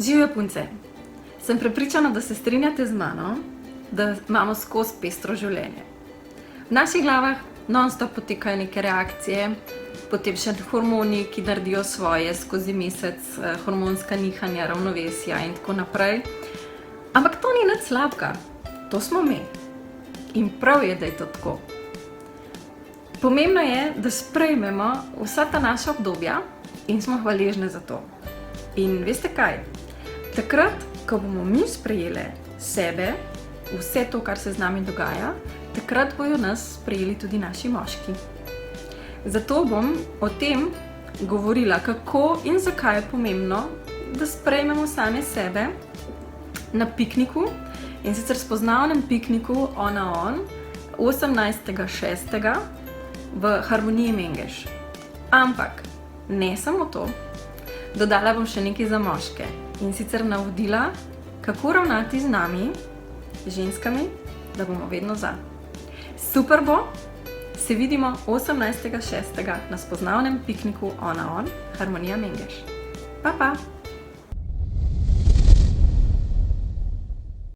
Živjo punce! Sem prepričana, da se strinjate z mano, da imamo skozi pestro življenje. V naših glavah non-stop potekajo neke reakcije, potem še hormoni, ki naredijo svoje skozi mesec, hormonska nihanja, ravnovesja in tako naprej. Ampak to ni nič slabega, to smo mi. In prav je, da je to tako. Pomembno je, da sprejmemo vsa ta naša obdobja in smo hvaležne za to. In veste kaj? Takrat, ko bomo mi sprejeli sebe, vse to, kar se z nami dogaja, takrat bojo nas sprejeli tudi naši moški. Zato bom o tem govorila, kako in zakaj je pomembno, da sprejmemo same sebe na pikniku, in sicer spoznavnem pikniku On a On 18.6. v Harmoniji Mengeš. Ampak ne samo to, dodala bom še nekaj za moške, in sicer navodila, kako ravnati z nami, ženskami, da bomo vedno za. Super bo, se vidimo 18.6. na spoznavnem pikniku On a On Harmonija Mengeš. Pa, pa!